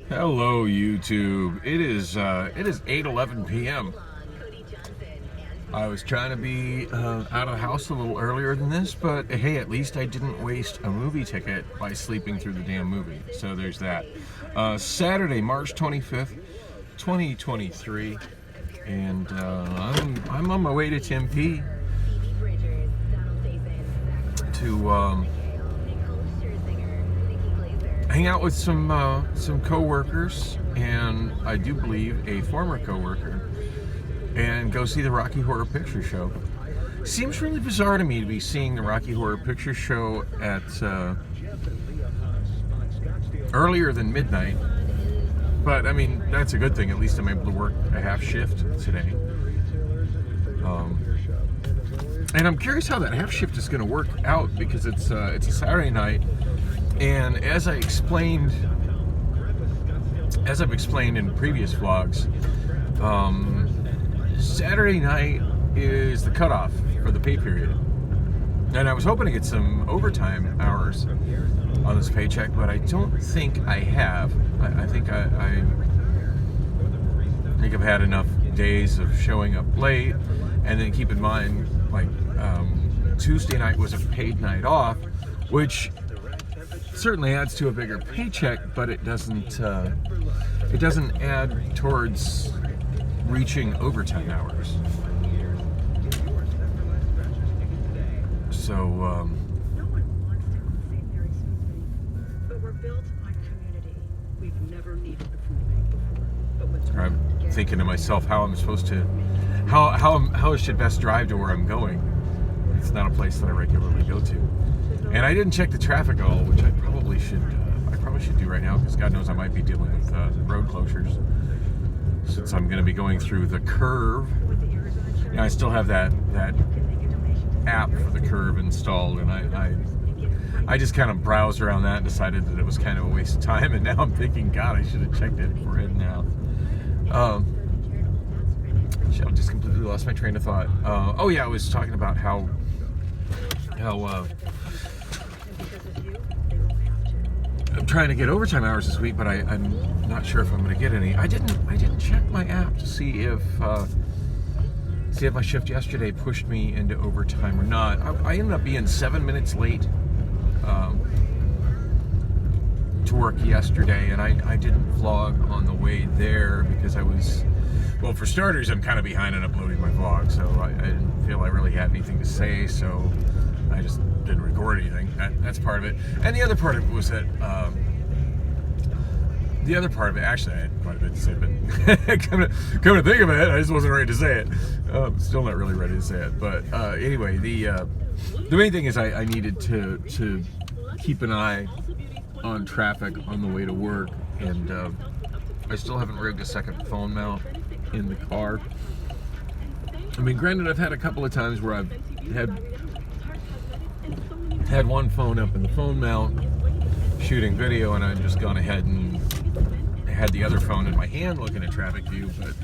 Hello, YouTube. It is 8:11 p.m. I was trying to be out of the house a little earlier than this, but hey, at least I didn't waste a movie ticket by sleeping through the damn movie. So there's that. Saturday, March 25th, 2023, and I'm on my way to Tempe to hang out with some co-workers, and I do believe a former co-worker, and go see the Rocky Horror Picture Show. Seems really bizarre to me to be seeing the Rocky Horror Picture Show at earlier than midnight, but I mean, that's a good thing. At least I'm able to work a half shift today. And I'm curious how that half shift is going to work out, because it's a Saturday night. And as I've explained in previous vlogs, Saturday night is the cutoff for the pay period. And I was hoping to get some overtime hours on this paycheck, but I don't think I have. I think I've had enough days of showing up late, and then keep in mind, like, Tuesday night was a paid night off, which certainly adds to a bigger paycheck, but it doesn't add towards reaching overtime hours. So No one wants to say very smoothly, but we're built on community. We've never needed the food bank before, but what's I'm thinking to myself, how I should best drive to where I'm going. It's not a place that I regularly go to. And I didn't check the traffic at all, which I probably should do right now, because God knows I might be dealing with road closures, since I'm going to be going through the curve. And I still have that app for the curve installed, and I just kind of browsed around that and decided that it was kind of a waste of time, and now I'm thinking, God, I should have checked it before heading out. I just completely lost my train of thought. Oh yeah, I was talking about how I'm trying to get overtime hours this week, but I'm not sure if I'm going to get any. I didn't check my app to see if my shift yesterday pushed me into overtime or not. I ended up being 7 minutes late to work yesterday, and I didn't vlog on the way there because I was, well, for starters, I'm kind of behind on uploading my vlog, so I didn't feel I really had anything to say, so I just didn't record anything. That's part of it. And the other part of it was that, actually, I had quite a bit to say, but come to think of it, I just wasn't ready to say it. Still not really ready to say it. But anyway, the main thing is I needed to keep an eye on traffic on the way to work, and I still haven't rigged a second phone mount in the car. I mean, granted, I've had a couple of times where I've had one phone up in the phone mount shooting video, and I've just gone ahead and had the other phone in my hand looking at traffic view. But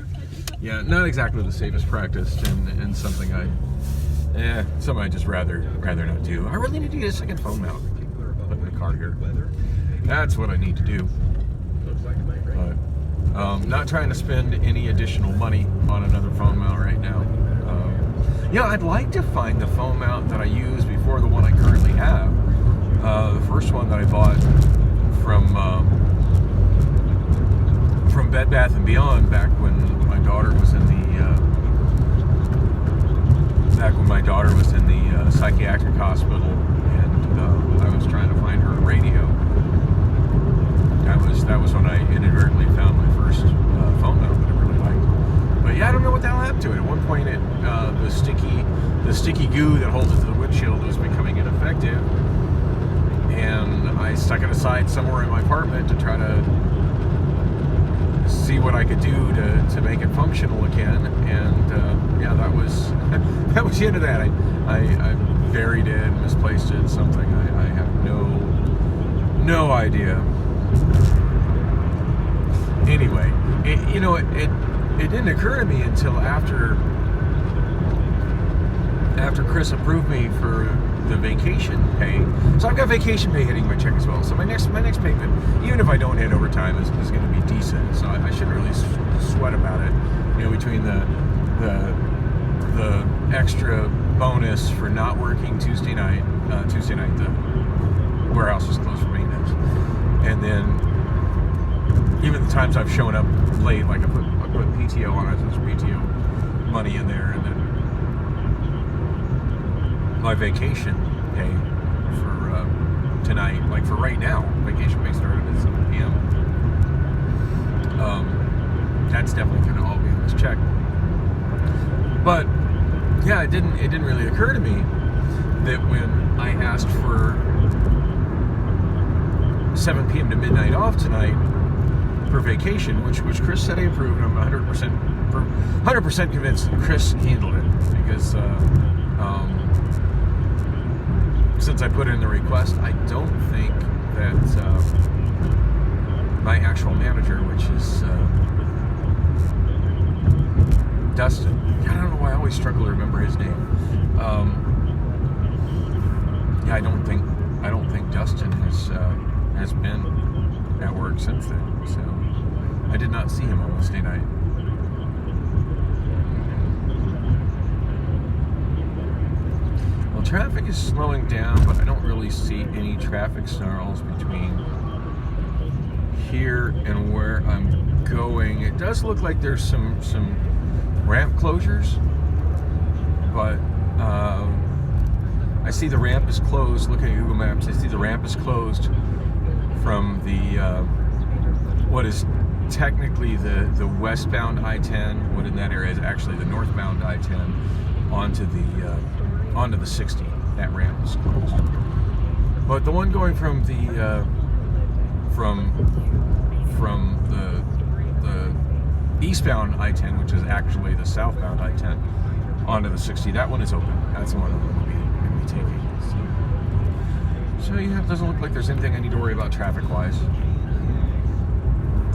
yeah, not exactly the safest practice, and something I just rather not do. I really need to get a second phone mount put in the car here. That's what I need to do. But not trying to spend any additional money on another phone mount right now. Yeah, I'd like to find the phone mount that I used before the one I currently have. The first one that I bought from Bed Bath & Beyond back when my daughter was in the psychiatric hospital, and I was trying to find her a radio. That was when I inadvertently found my first phone mount that I really liked. But yeah, I don't know what the hell happened to it. At one point, the sticky goo that holds it to the windshield was becoming ineffective, and I stuck it aside somewhere in my apartment to try to see what I could do to make it functional again. And yeah, that was the end of that. I buried it, misplaced it, something. I have no idea. Anyway, it didn't occur to me until after Chris approved me for the vacation pay. So I've got vacation pay hitting my check as well. So my next payment, even if I don't hit overtime, is going to be it. So I shouldn't really sweat about it. You know, between the extra bonus for not working Tuesday night the warehouse was closed for maintenance, and then even the times I've shown up late, like I put PTO on it, there's PTO money in there, and then my vacation pay for tonight, like for right now, vacation pay started at 7 p.m. That's definitely going to all be on this check. But yeah, it didn't really occur to me that when I asked for 7 p.m. to midnight off tonight for vacation, which Chris said he approved, and I'm 100% convinced Chris handled it, because since I put in the request, I don't think that my actual manager, which is Dustin. I don't know why I always struggle to remember his name. Yeah, I don't think Dustin has been at work since then. So I did not see him on Wednesday night. Well, traffic is slowing down, but I don't really see any traffic snarls between here and where I'm going. It does look like there's some ramp closures, but I see the ramp is closed. Looking at Google Maps, I see the ramp is closed from the what is technically the westbound I-10. What in that area is actually the northbound I-10 onto the 60. That ramp is closed. But the one going from the eastbound I-10, which is actually the southbound I-10, onto the 60, that one is open. That's the one I'm going to be taking. So yeah, it doesn't look like there's anything I need to worry about traffic-wise.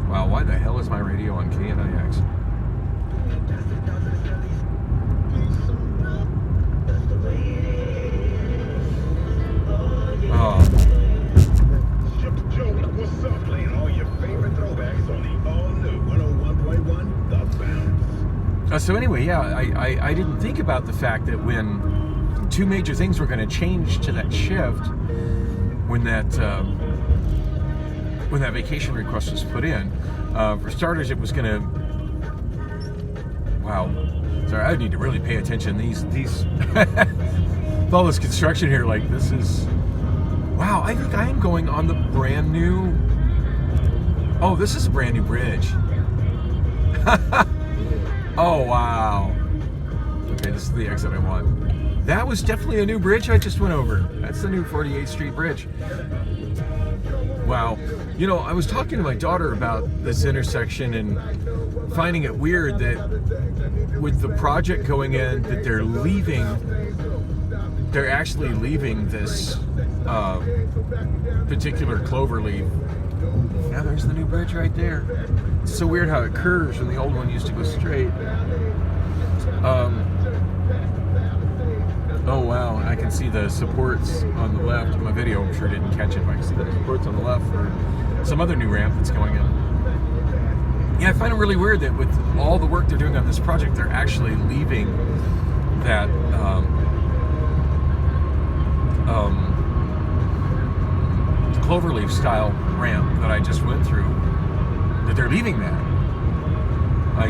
Wow, why the hell is my radio on KNIX? Oh. What's up? Playing all your favorite throwbacks on the all-new 101.1 The Bounce. So anyway, yeah, I didn't think about the fact that when two major things were going to change to that shift, when that vacation request was put in. For starters, it was going to. Wow, sorry, I need to really pay attention. These with all this construction here, like this is. Wow, I think I am going on the brand new. Oh, this is a brand new bridge. Oh, wow. Okay, this is the exit I want. That was definitely a new bridge I just went over. That's the new 48th Street Bridge. Wow. You know, I was talking to my daughter about this intersection and finding it weird that with the project going in, that they're actually leaving this particular cloverleaf. Now there's the new bridge right there. It's so weird how it curves when the old one used to go straight. Oh wow, I can see the supports on the left. My video, I'm sure didn't catch it, but I can see the supports on the left for some other new ramp that's going in. Yeah, I find it really weird that with all the work they're doing on this project, they're actually leaving that cloverleaf style ramp that I just went through, that they're leaving that.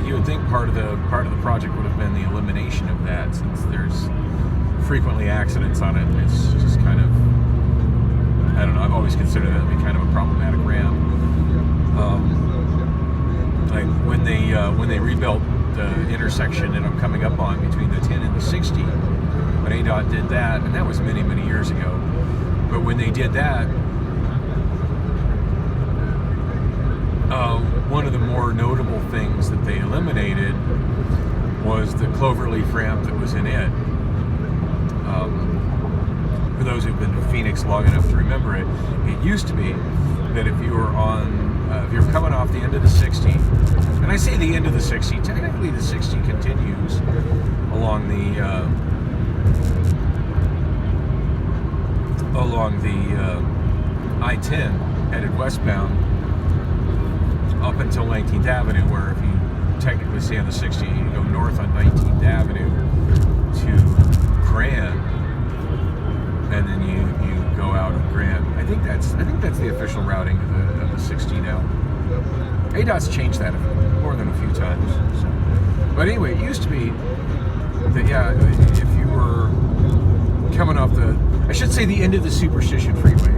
You would think part of the project would have been the elimination of that, since there's frequently accidents on it. It's just kind of, I don't know, I've always considered that to be kind of a problematic ramp. Like when they rebuilt the intersection that I'm coming up on between the 10 and the 60, when ADOT did that, and that was many, many years ago, but when they did that, one of the more notable things that they eliminated was the cloverleaf ramp that was in it. For those who've been to Phoenix long enough to remember it, it used to be that if you were if you're coming off the end of the 60, and I say the end of the 60, technically the 60 continues along the I-10 headed westbound. up until 19th Avenue, where if you technically stay on the 60, you go north on 19th Avenue to Grand, and then you go out of Grand. I think that's the official routing of the 60 now. ADOT's changed that more than a few times. So. But anyway, it used to be that, yeah, if you were coming off I should say the end of the Superstition Freeway,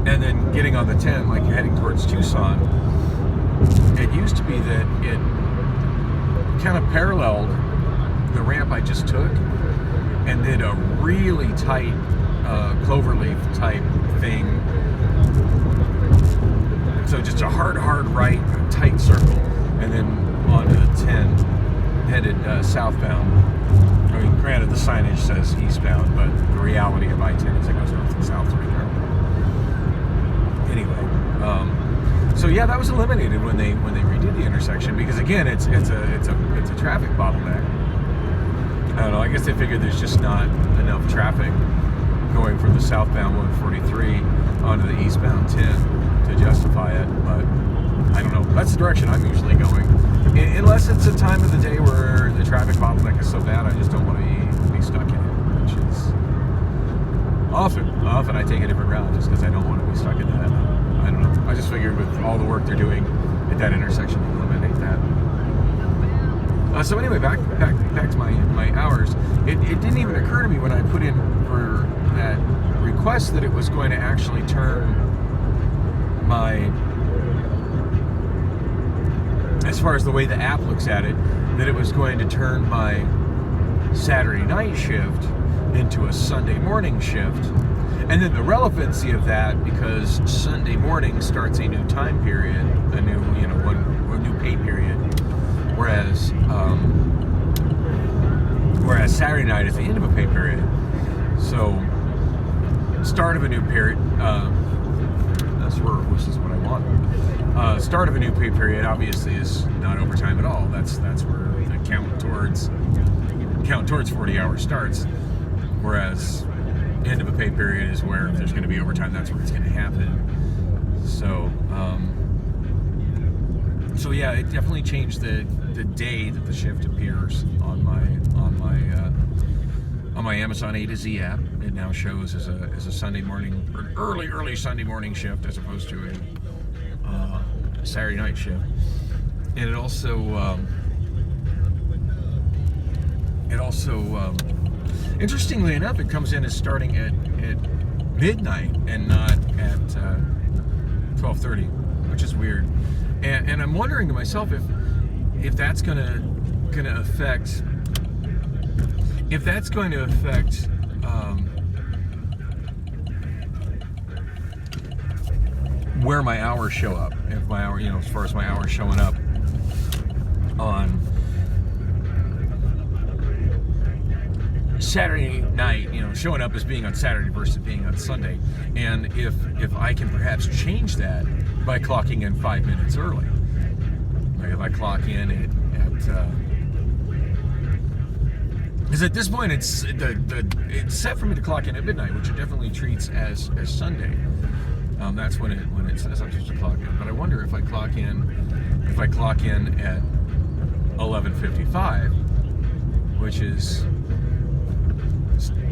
and then getting on the 10, like heading towards Tucson, it used to be that it kind of paralleled the ramp I just took and did a really tight cloverleaf type thing. So just a hard right, a tight circle, and then onto the 10, headed southbound. I mean, granted, the signage says eastbound, but the reality of I-10 is it goes north and south right there. Anyway, so yeah, that was eliminated when they redid the intersection, because again, it's a traffic bottleneck. I don't know. I guess they figured there's just not enough traffic going from the southbound 143 onto the eastbound 10 to justify it, but I don't know. That's the direction I'm usually going. Unless it's a time of the day where the traffic bottleneck is so bad, I just don't want to be stuck in it, which is often I take a different route just because I don't want to be stuck in that. I don't know. I just figured with all the work they're doing at that intersection, to eliminate that. So anyway, back to my hours. It didn't even occur to me when I put in for that request that it was going to actually turn as far as the way the app looks at it, that it was going to turn my Saturday night shift into a Sunday morning shift. And then the relevancy of that, because Sunday morning starts a new time period, a new pay period, whereas Saturday night is the end of a pay period. So start of a new period. This is what I want. Start of a new pay period obviously is not overtime at all. That's where the count towards 40 hours starts. Whereas end of a pay period is where if there's going to be overtime, that's where it's going to happen. So yeah, it definitely changed the day that the shift appears on my Amazon A to Z app. It now shows as a Sunday morning, or an early Sunday morning shift, as opposed to a Saturday night shift. And it also interestingly enough, it comes in as starting at midnight and not at 12:30, which is weird. And I'm wondering to myself if that's gonna affect where my hours show up. If my hour, as far as my hours showing up on Saturday night, showing up as being on Saturday versus being on Sunday, and if I can perhaps change that by clocking in 5 minutes early. Like if I clock in at because at this point it's set for me to clock in at midnight, which it definitely treats as Sunday. That's when it says I'm supposed to clock in. But I wonder if I clock in at 11:55, which is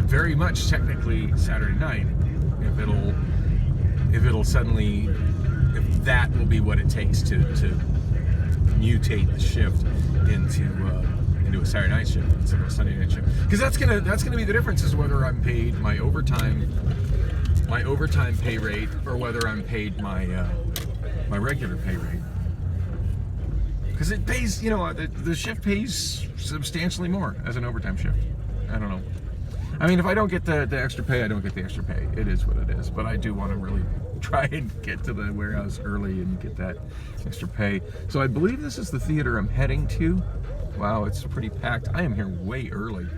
very much technically Saturday night, if that will be what it takes to mutate the shift into a Saturday night shift instead of a Sunday night shift, because that's gonna be the difference, is whether I'm paid my overtime pay rate or whether I'm paid my regular pay rate, because it pays, the shift pays substantially more as an overtime shift. I don't know. I mean, if I don't get the extra pay, I don't get the extra pay. It is what it is. But I do want to really try and get to the warehouse early and get that extra pay. So I believe this is the theater I'm heading to. Wow, it's pretty packed. I am here way early.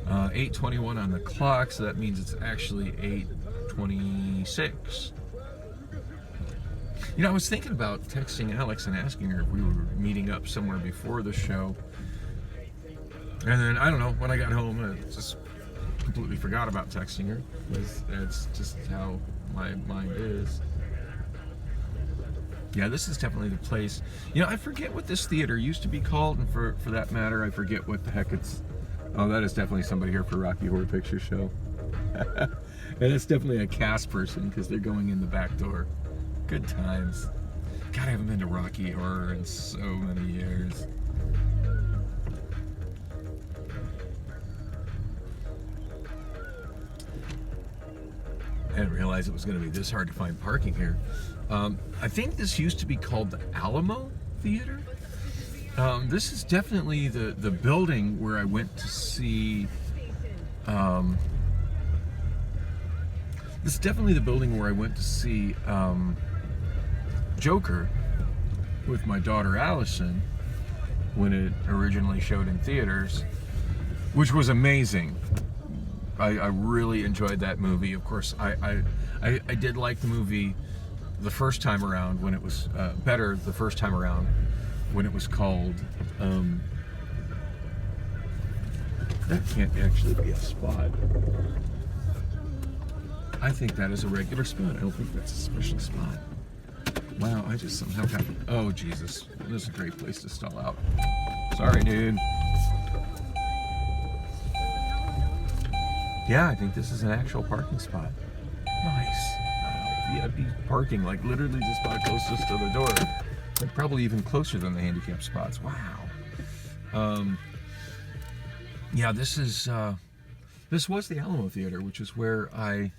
8:21 on the clock, so that means it's actually 8:26. I was thinking about texting Alex and asking her if we were meeting up somewhere before the show. And then, I don't know, when I got home, I just completely forgot about texting her, because that's just how my mind is. Yeah, this is definitely the place. You know, I forget what this theater used to be called, and for that matter, I forget what the heck it's... Oh, that is definitely somebody here for Rocky Horror Picture Show. And it's definitely a cast person, because they're going in the back door. Good times. God, I haven't been to Rocky Horror in so many years. I didn't realize it was going to be this hard to find parking here. I think this used to be called the Alamo Theater. This is definitely the building where I went to see... this is definitely the building where I went to see Joker with my daughter Allison when it originally showed in theaters, which was amazing. I really enjoyed that movie. Of course, I did like the movie the first time around when it was better the first time around when it was called that can't actually be a spot. I think that is a regular spot. I don't think that's a special spot. Wow, I just somehow got... Oh, Jesus. This is a great place to stall out. Sorry, dude. Yeah, I think this is an actual parking spot. Nice. VIP parking, like literally the spot closest to the door. And probably even closer than the handicap spots. Wow. Yeah, this is... this was the Alamo Theater, which is where I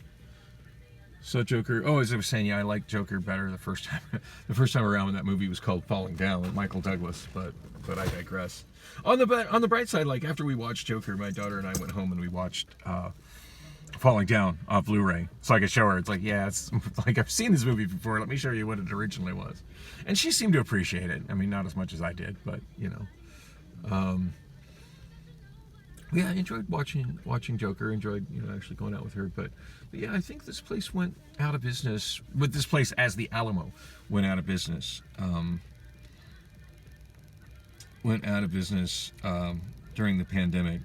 saw Joker. Oh, as I was saying, yeah, I liked Joker better the first time around when that movie was called Falling Down with Michael Douglas. But I digress. On the bright side, like after we watched Joker, my daughter and I went home and we watched Falling Down on Blu-ray, so I could show her. It's like, yeah, it's like I've seen this movie before. Let me show you what it originally was. And she seemed to appreciate it. I mean, not as much as I did, but you know. Yeah, I enjoyed watching Joker. Enjoyed, you know, actually going out with her. But yeah, I think this place went out of business. With this place as the Alamo went out of business. Went out of business during the pandemic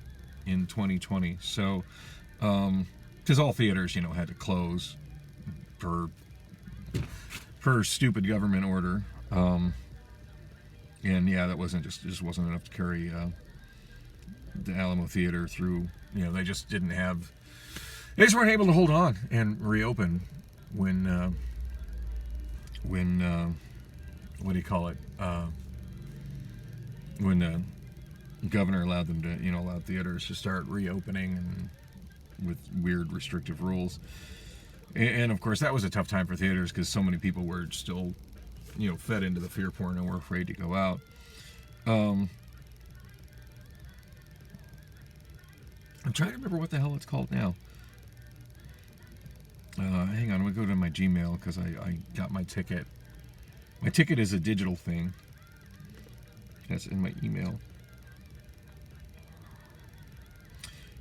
in 2020. So, because all theaters, you know, had to close per stupid government order. And yeah, that wasn't just wasn't enough to carry the Alamo Theater through. You know, they just didn't have. They just weren't able to hold on and reopen when what do you call it? When the governor allowed them to, you know, allowed theaters to start reopening and with weird restrictive rules. And of course, that was a tough time for theaters because so many people were still, you know, fed into the fear porn and were afraid to go out. I'm trying to remember what the hell it's called now. Hang on, I'm going to go to my Gmail because I got my ticket. My ticket is a digital thing. That's in my email.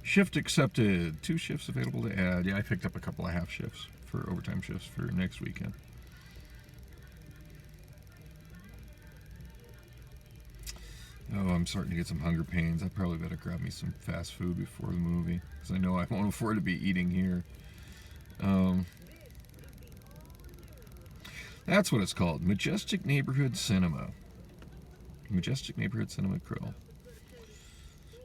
Shift accepted. 2 shifts available to add. Yeah, I picked up a couple of half shifts for overtime shifts for next weekend. Oh, I'm starting to get some hunger pains. I probably better grab me some fast food before the movie because I know I won't afford to be eating here. That's what it's called. Majestic Neighborhood Cinema. Majestic Neighborhood Cinema Grill.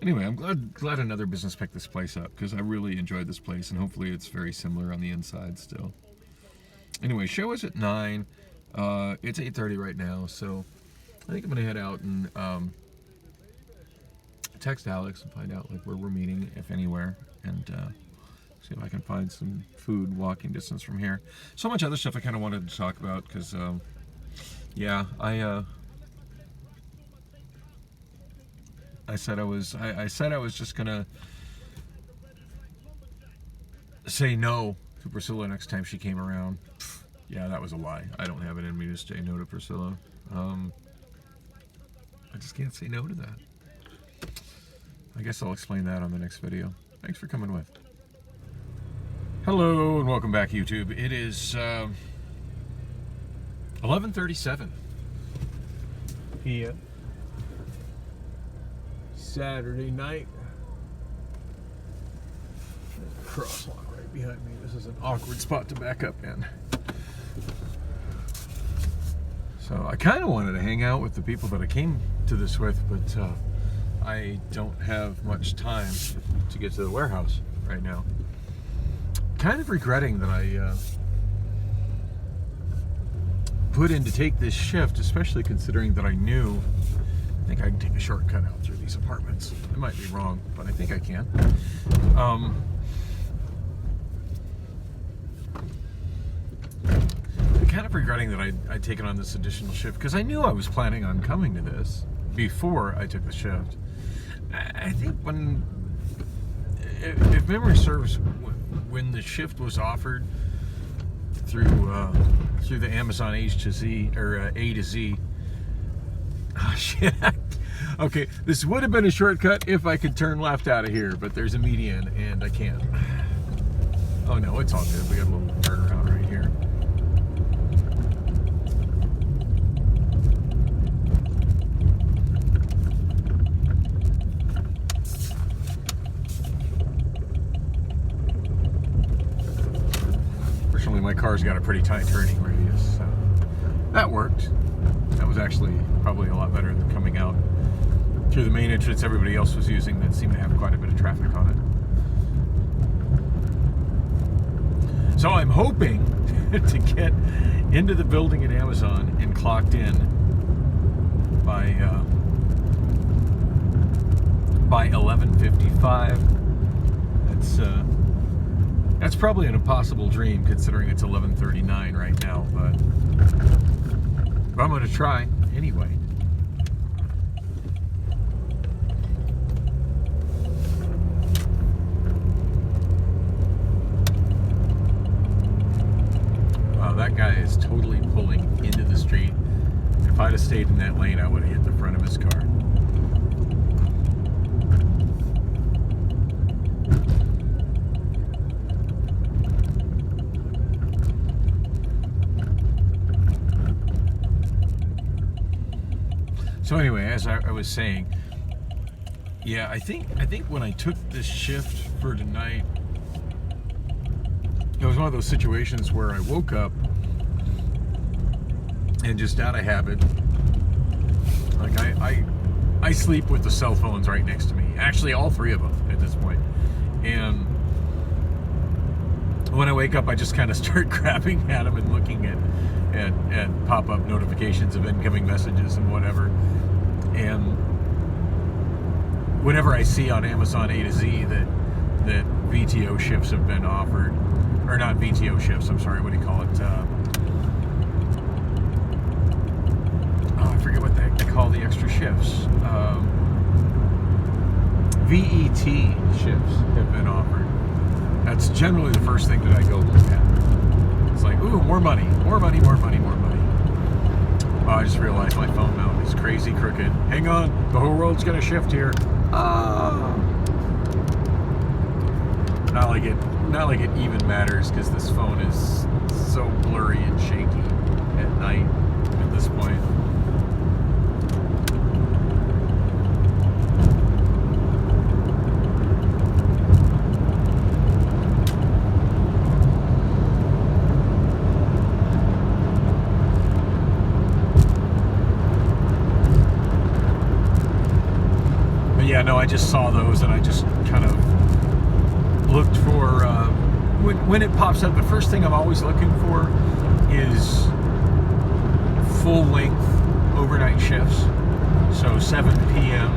Anyway, I'm glad another business picked this place up because I really enjoyed this place and hopefully it's very similar on the inside still. Anyway, show is at 9. It's 8:30 right now, so I think I'm gonna head out and text Alex and find out like where we're meeting, if anywhere, and see if I can find some food walking distance from here. So much other stuff I kind of wanted to talk about because yeah, I said I was just gonna say no to Priscilla next time she came around. Yeah, that was a lie. I don't have it in me to say no to Priscilla. I just can't say no to that. I guess I'll explain that on the next video. Thanks for coming with. Hello and welcome back, YouTube. It is 11:37 p.m. Saturday night. There's a crosswalk right behind me. This is an awkward spot to back up in. So I kind of wanted to hang out with the people that I came to this with, but I don't have much time to get to the warehouse right now. Kind of regretting that I put in to take this shift, especially considering that I think I can take a shortcut out through these apartments. I might be wrong, but I think I can. Kind of regretting that I'd taken on this additional shift, because I knew I was planning on coming to this before I took the shift. I think if memory serves, when the shift was offered through the Amazon H to Z, or A to Z. Oh shit. Okay, this would have been a shortcut if I could turn left out of here, but there's a median and I can't. Oh no, it's all good. We got a little turnaround right here. Fortunately, my car's got a pretty tight turning radius, so that worked. That was actually probably a lot better than coming out through the main entrance everybody else was using that seemed to have quite a bit of traffic on it. So I'm hoping to get into the building at Amazon and clocked in by 11:55. That's probably an impossible dream considering it's 11:39 right now, but I'm going to try anyway. Wow, that guy is totally pulling into the street. If I'd have stayed in that lane, I would have hit the front of his car. So anyway, as I was saying, yeah, I think when I took this shift for tonight, it was one of those situations where I woke up and just out of habit, like I sleep with the cell phones right next to me. Actually, all three of them at this point. And when I wake up, I just kind of start grabbing at them and looking at pop-up notifications of incoming messages and whatever. And whenever I see on Amazon A to Z that VTO shifts have been offered, or not VTO shifts, I'm sorry, what do you call it? I forget what the heck they call the extra shifts. VET shifts have been offered. That's generally the first thing that I go look at. It's like, ooh, more money, more money, more money, more money. Oh, I just realized my phone mount is crazy crooked. Hang on, the whole world's gonna shift here. Ah! Not like it even matters, because this phone is so blurry and shaky at night at this point. Yeah, no, I just saw those and I just kind of looked for, when it pops up, the first thing I'm always looking for is full-length overnight shifts. So 7 p.m.,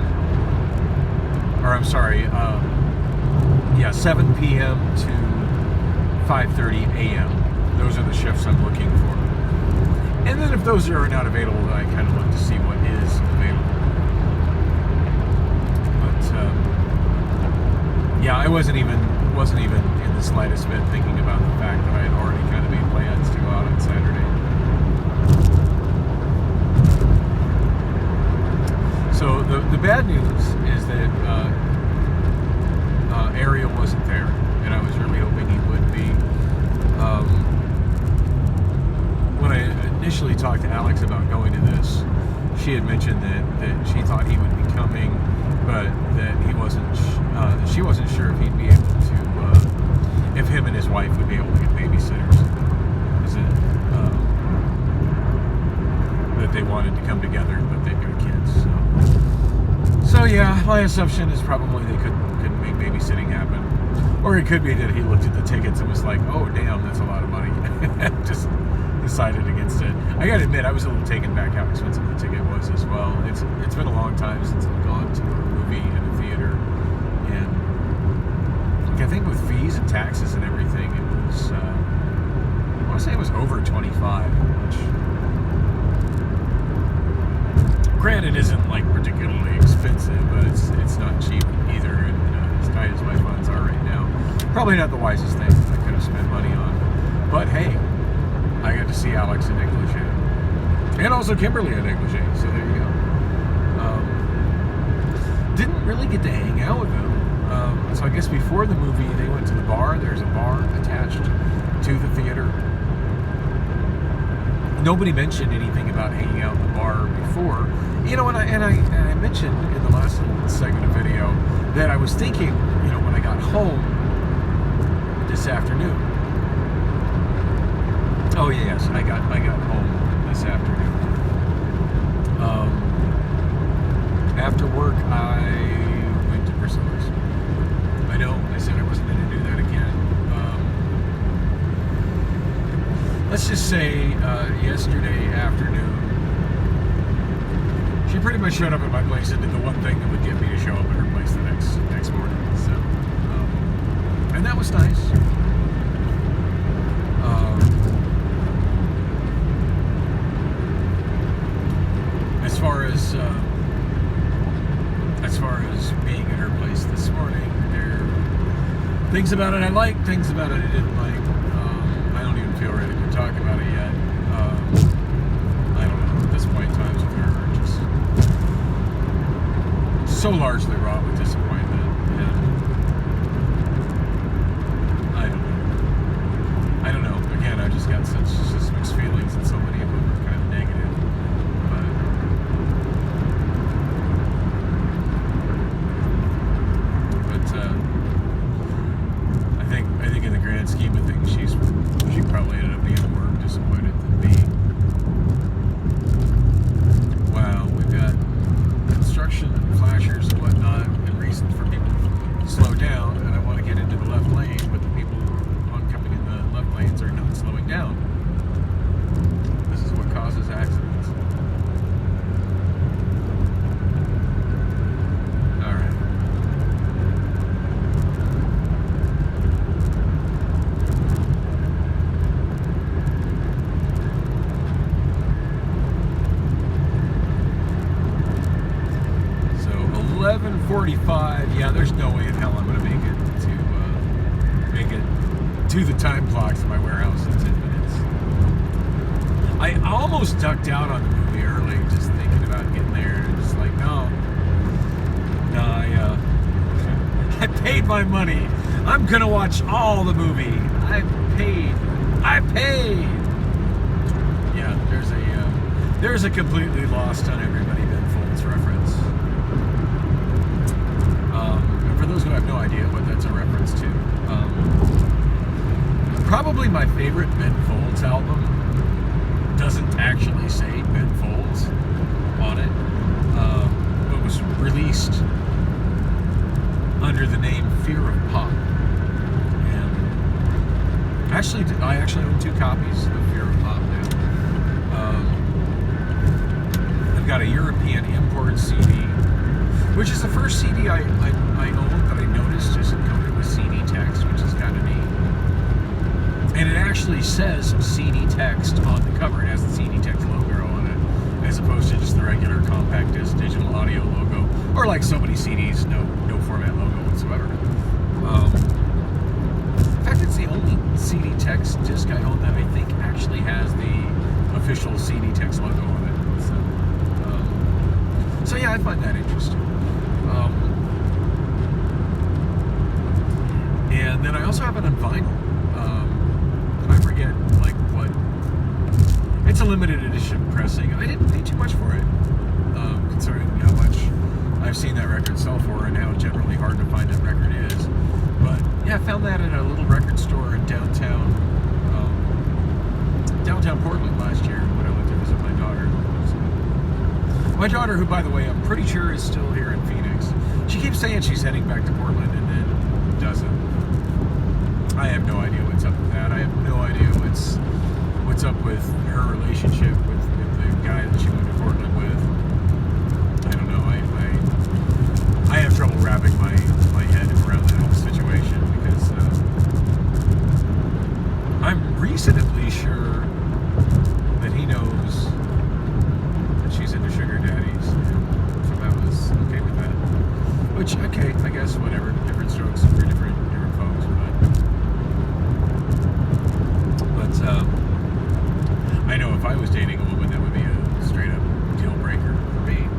or I'm sorry, 7 p.m. to 5:30 a.m. Those are the shifts I'm looking for. And then if those are not available, then I kind of look to see what is available. Yeah, I wasn't even in the slightest bit thinking about the fact that I had already kind of made plans to go out on Saturday. So the bad news is that Ariel wasn't there, and I was really hoping he would be. When I initially talked to Alex about going to this, she had mentioned that she thought he would be coming, but that he wasn't. She wasn't sure if he'd be able to. if him and his wife would be able to get babysitters. Is it that they wanted to come together, but they've got kids. So yeah, my assumption is probably they couldn't make babysitting happen. Or it could be that he looked at the tickets and was like, oh, damn, that's a lot of money. Just decided against it. I gotta admit, I was a little taken back how expensive the ticket was as well. It's been a long time since I've gone to a movie in a theater. And like, I think with fees and taxes and everything, it was, I want to say it was over $25, which, granted, isn't like particularly expensive, but it's not cheap either. And as tight as my funds are right now, probably not the wisest thing I could have spent money on. But hey, I got to see Alex in negligee, and also Kimberly in negligee. So there you go. Didn't really get to hang out with them. So I guess before the movie, they went to the bar. There's a bar attached to the theater. Nobody mentioned anything about hanging out in the bar before. You know, and I mentioned in the last little segment of video that I was thinking, you know, when I got home this afternoon. Oh yes, I got home this afternoon. After work, I went to Priscilla's. I know I said I wasn't going to do that again. Let's just say yesterday afternoon, she pretty much showed up at my place and did the one thing that would get me to show up at her place the next morning. So, and that was nice. As far as being at her place this morning, there are things about it I liked, things about it I didn't like. I don't even feel ready to talk about it yet. I don't know, at this point in time with her, just so largely wrought with disappointment, and I don't know. Again, I just got such mixed feelings, and so many of them are kind of negative. I think in the grand scheme of things, she probably ended up being more disappointed than me. Wow, we've got construction and flashers and whatnot, and reasons for people to slow down, and I want to get into the left lane, but the people oncoming in the left lanes are not slowing down. This is what causes accidents. Yeah, there's no way in hell I'm going to make it to the time clocks in my warehouse in 10 minutes. I almost ducked out on the movie early, just thinking about getting there, and just like, no, I paid my money. I'm going to watch all the movie. I paid. Yeah, there's a completely lost on everybody Ben Folds reference. For those who have no idea what that's a reference to, probably my favorite Ben Folds album doesn't actually say Ben Folds on it. It was released under the name Fear of Pop. And I actually own 2 copies of Fear of Pop now. I've got a European import CD, which is the first CD I own that I noticed is encoded with CD text, which is kind of neat. And it actually says CD text on the cover. It has the CD text logo on it, as opposed to just the regular compact disc digital audio logo, or like so many CDs, no format logo whatsoever. In fact, it's the only CD text disc I own that I think actually has the official CD text logo on it. So yeah, I find that interesting. And then I also have it on vinyl. I forget like what. It's a limited edition pressing. I didn't pay too much for it, considering how much I've seen that record sell for and how generally hard to find that record is. But Yeah, I found that at a little record store in downtown Portland last year when I went to visit my daughter. So, my daughter, who, by the way, I'm pretty sure is still here in Phoenix. She keeps saying she's heading back to Portland and then doesn't. I have no idea what's up with that. I have no idea what's up with her relationship with the guy that she went to Portland with. I don't know. I have trouble wrapping my head around that whole situation because I'm reasonably sure that he knows that she's into sugar daddies, so that was okay with that. Which, okay, I guess whatever. Different strokes for different folks, but I know if I was dating a woman, that would be a straight up deal breaker for me.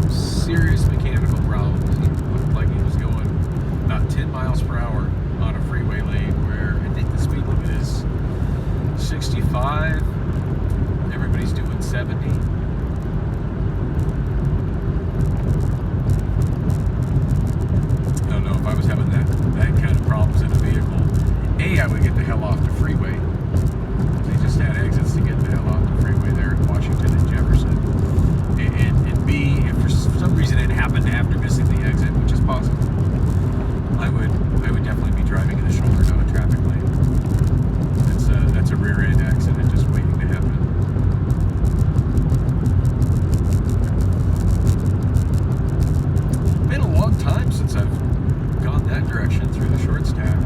Serious mechanical problems. He looked like he was going about 10 miles per hour on a freeway lane where I think the speed limit is 65. Everybody's doing 70. I don't know if I was having that kind of problems in a vehicle. A, I would get the hell off the freeway. They just had exits to get the hell off the freeway there in Washington and Jefferson. And B, if for some reason it happened after missing the exit, which is possible, I would definitely be driving in the shoulder, not a traffic lane. That's a rear end accident just waiting to happen. It's been a long time since I've gone that direction through the short stack.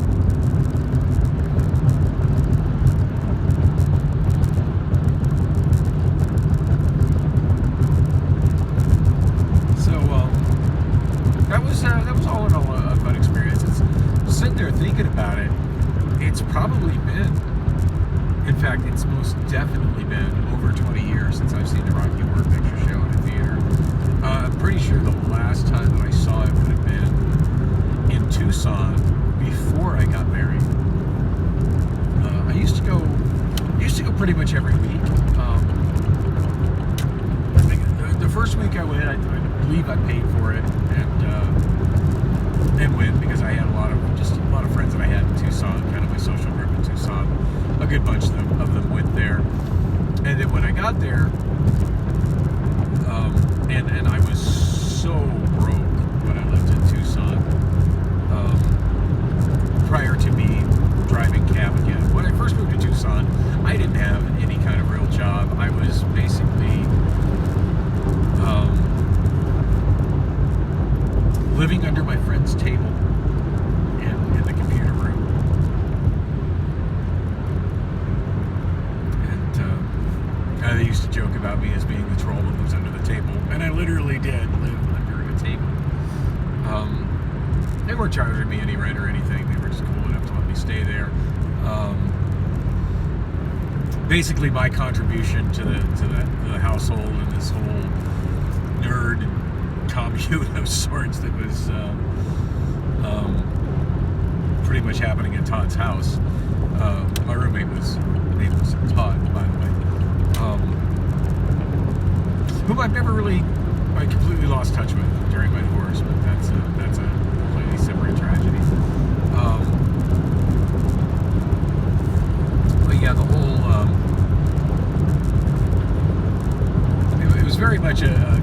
That was all in all a fun experience. It's sitting there thinking about it. It's probably been, in fact, it's most definitely been over 20 years since I've seen the Rocky Horror Picture Show in a theater. I'm pretty sure the last time that I saw it would have been in Tucson before I got married. I used to go pretty much every week. I think the first week I went, I believe I paid for it and went because I had a lot of friends that I had in Tucson, kind of my social group in Tucson. A good bunch of them went there, and then when I got there, and I was so broke when I lived in Tucson, prior to me driving cab again. When I first moved to Tucson, I didn't have any kind of real job. I was basically living under my friend's table in the computer room. And they used to joke about me as being the troll that lives under the table. And I literally did live under a table. They weren't charging me any rent or anything. They were just cool enough to let me stay there. Basically, my contribution to the household and this whole nerd commune of sorts that was pretty much happening at Todd's house. My roommate was Todd, by the way, whom I've never really, I completely lost touch with during my divorce, but that's a completely separate tragedy. But yeah, the whole it was very much a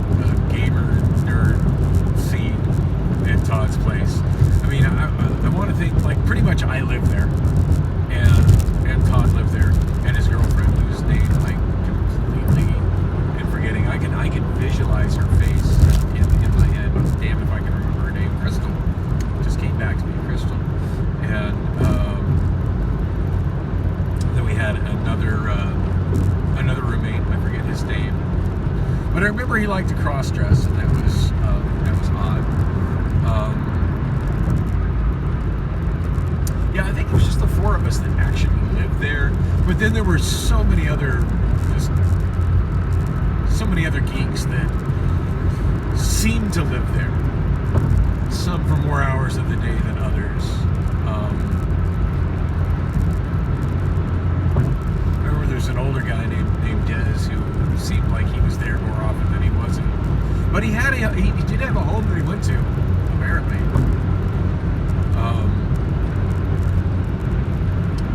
gamer nerd scene at Todd's place. I mean, I want to think like pretty much I lived there, and Todd lived there, and his girlfriend, whose name like completely and forgetting. I can visualize her face in my head. Damn if I can remember her name. Crystal just came back to me, Crystal, and then we had another roommate. I forget his name. But I remember he liked to cross-dress, and that was odd. Yeah, I think it was just the four of us that actually lived there. But then there were so many other geeks that seemed to live there. some for more hours of the day than others. I remember there's an older guy named Dez who seemed like he was there more often than he wasn't. But he did have a home that he went to, apparently.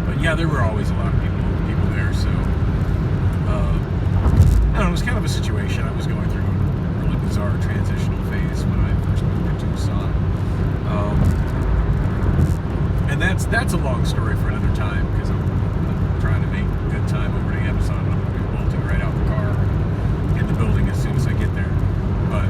But yeah, there were always a lot of people there, so I don't know, it was kind of a situation. I was going through a really bizarre transitional phase when I first moved to Tucson. And that's a long story for another time, because I'm trying to make good time over to Amazon. I'm going to be bolting right out the car, in the building as soon as I get there. But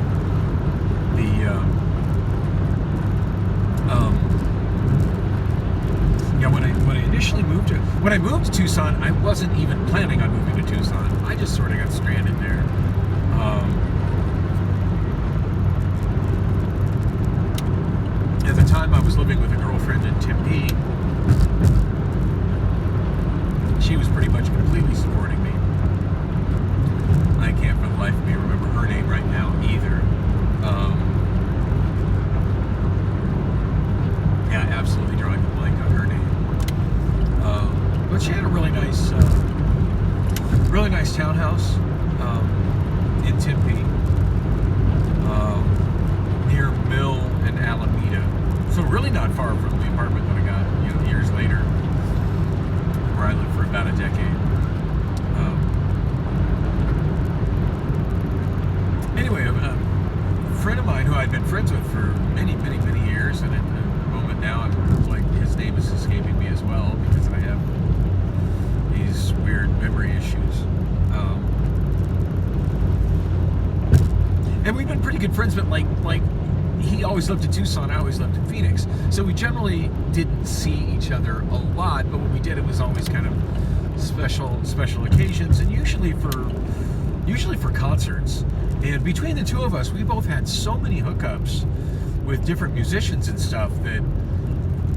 when I moved to Tucson, I wasn't even planning on moving to Tucson. I just sort of got stranded there. At the time, I was living with a girlfriend in Tempe. She was pretty much completely supporting me. I can't for the life of me remember her name right now either. Yeah, absolutely drawing a blank on her name. But she had a really nice townhouse in Tempe, near Mill and Alameda. So really not far from the apartment that I got, years later, where I lived for about a decade. Anyway, a friend of mine who I'd been friends with for many, many, many years, and at the moment now, I'm like, his name is escaping me as well, because I have these weird memory issues. And we've been pretty good friends, but like he always lived in Tucson, I always lived in Phoenix. So we generally didn't see each other a lot, but when we did, it was always kind of special occasions, and usually for concerts. And between the two of us, we both had so many hookups with different musicians and stuff that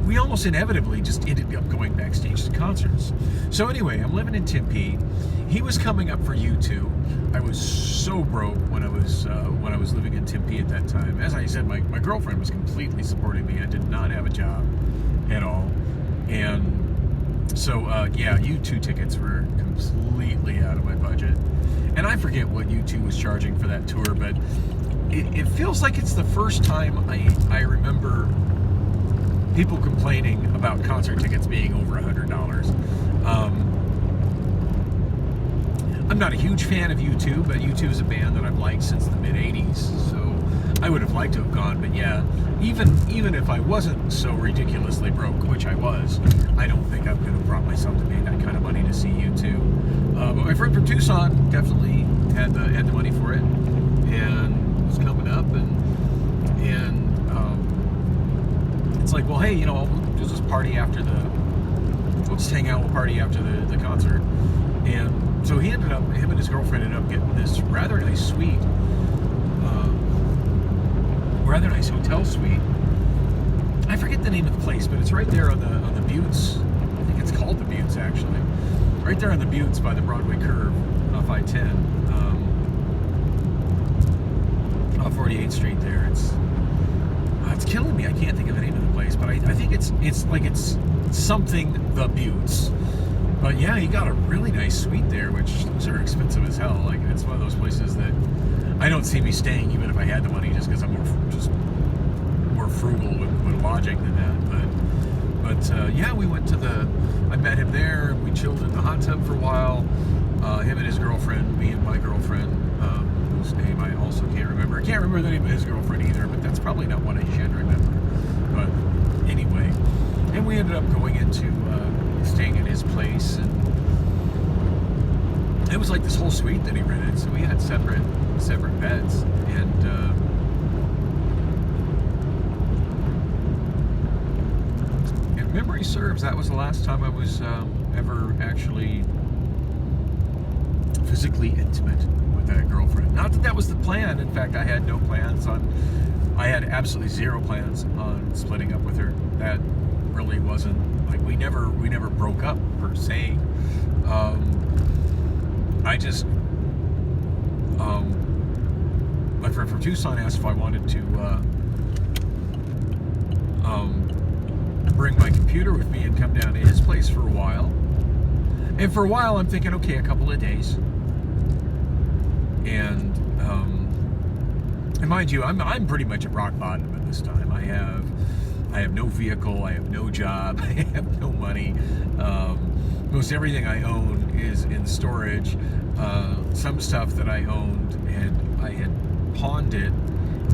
we almost inevitably just ended up going backstage to concerts. So anyway, I'm living in Tempe. He was coming up for U2. I was so broke when I was living in Tempe at that time. As I said, my girlfriend was completely supporting me. I did not have a job at all. And so, U2 tickets were completely out of my budget. And I forget what U2 was charging for that tour, but it feels like it's the first time I remember people complaining about concert tickets being over $100. I'm not a huge fan of U2, but U2 is a band that I've liked since the mid-'80s, so I would have liked to have gone. But yeah, even if I wasn't so ridiculously broke, which I was, I don't think I could have brought myself to pay that kind of money to see U2. But my friend from Tucson definitely had the money for it, and was coming up, and it's like, well, hey, we'll just party after we'll just hang out, we'll party after the concert. And so him and his girlfriend ended up getting this rather nice suite, rather nice hotel suite. I forget the name of the place, but it's right there on the Buttes. I think it's called the Buttes, actually. Right there on the Buttes by the Broadway curve off I-10, off 48th Street there. It's killing me. I can't think of the name of the place, but I think it's something the Buttes. But yeah, he got a really nice suite there, which those are expensive as hell. Like, it's one of those places that I don't see me staying, even if I had the money, just because I'm more frugal with lodging than that. But yeah, we went I met him there. We chilled in the hot tub for a while. Him and his girlfriend, me and my girlfriend, whose name I also can't remember. I can't remember the name of his girlfriend either, but that's probably not one I should remember. But anyway, and we ended up going into staying at his place, and it was like this whole suite that he rented. So we had separate beds, and if memory serves, that was the last time I was ever actually physically intimate with that girlfriend. Not that was the plan. In fact, I had no plans I had absolutely zero plans on splitting up with her. That really wasn't, like, we never broke up per se. My friend from Tucson asked if I wanted to bring my computer with me and come down to his place for a while. And for a while, I'm thinking, okay, a couple of days. And mind you, I'm pretty much at rock bottom at this time. I have no vehicle, I have no job, I have no money. Most everything I own is in storage. Some stuff that I owned, and I had pawned it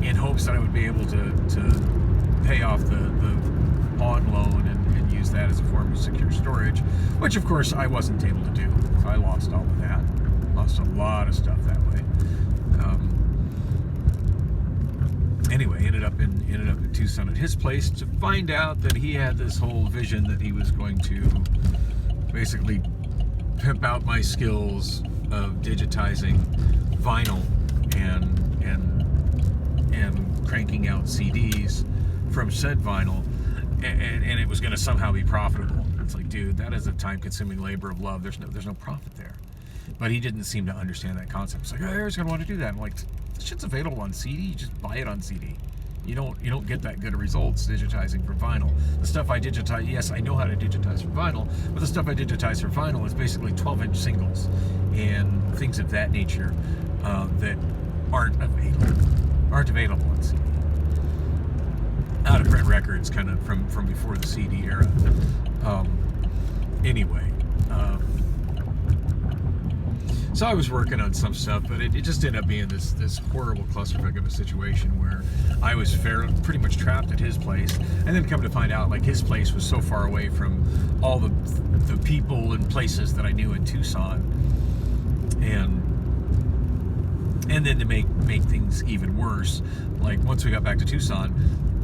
in hopes that I would be able to pay off the pawn loan and use that as a form of secure storage, which of course I wasn't able to do. So I lost all of that. Lost a lot of stuff that way. Anyway, ended up in Tucson at his place to find out that he had this whole vision that he was going to basically pimp out my skills of digitizing vinyl and cranking out CDs from said vinyl, and it was going to somehow be profitable. It's like, dude, that is a time-consuming labor of love. There's no profit there. But he didn't seem to understand that concept. It's like, oh, Eric's going to want to do that. I'm like, this shit's available on CD. You just buy it on CD. You don't get that good of results digitizing from vinyl. The stuff I digitize, yes, I know how to digitize from vinyl, but the stuff I digitize from vinyl is basically 12-inch singles and things of that nature that aren't available on CD. Out of print records, kind of from before the CD era. Anyway. So I was working on some stuff, but it just ended up being this horrible clusterfuck of a situation where I was pretty much trapped at his place, and then come to find out, like, his place was so far away from all the people and places that I knew in Tucson, and then to make things even worse, like, once we got back to Tucson,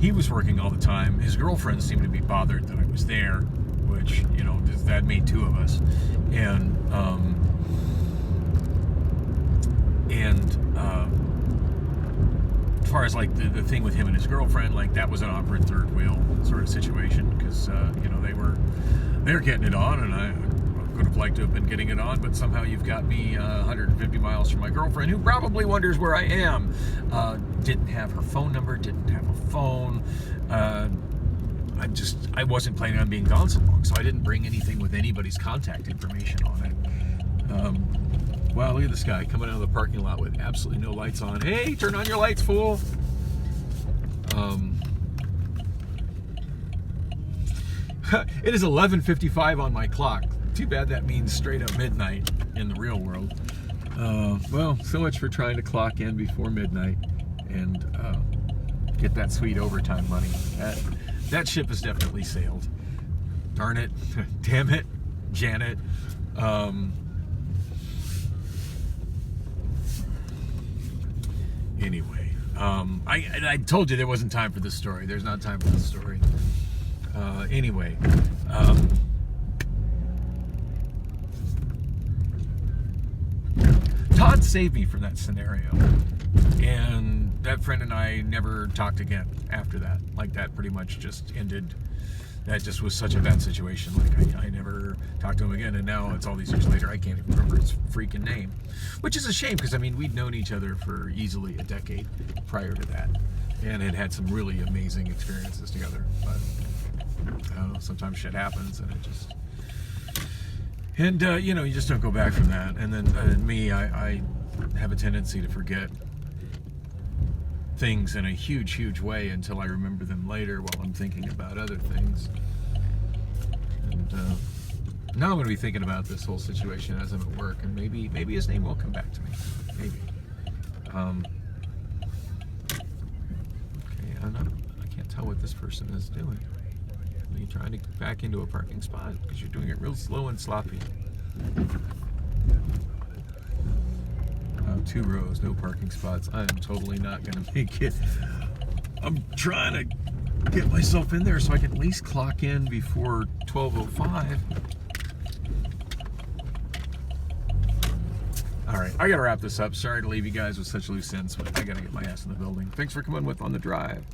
he was working all the time. His girlfriend seemed to be bothered that I was there, which, you know, that made two of us, and as far as like the thing with him and his girlfriend, like, that was an awkward third wheel sort of situation, because you know, they were getting it on, and I could have liked to have been getting it on, but somehow you've got me 150 miles from my girlfriend, who probably wonders where I am. Didn't have her phone number, didn't have a phone. I wasn't planning on being gone so long, so I didn't bring anything with anybody's contact information on it. Wow, look at this guy coming out of the parking lot with absolutely no lights on. Hey, turn on your lights, fool! It is 11:55 on my clock. Too bad that means straight up midnight in the real world. Well, so much for trying to clock in before midnight and get that sweet overtime money. That ship has definitely sailed. Darn it. Damn it, Janet. Anyway, I told you there wasn't time for this story. There's not time for this story. Anyway, Todd saved me from that scenario, and that friend and I never talked again after that. Like, that pretty much just ended. That just was such a bad situation. Like, I never talked to him again, and now it's all these years later, I can't even remember his freaking name, which is a shame, because I mean, we'd known each other for easily a decade prior to that, and had some really amazing experiences together. But I don't know, sometimes shit happens, and it just, and you know, you just don't go back from that. And then me, I have a tendency to forget things in a huge way until I remember them later while I'm thinking about other things. And now I'm going to be thinking about this whole situation as I'm at work, and maybe his name will come back to me. Maybe. Okay, I can't tell what this person is doing. Are you trying to get back into a parking spot? Because you're doing it real slow and sloppy. 2 rows, no parking spots. I am totally not going to make it. I'm trying to get myself in there so I can at least clock in before 12:05. All right, I got to wrap this up. Sorry to leave you guys with such loose ends, but I got to get my ass in the building. Thanks for coming with On the Drive.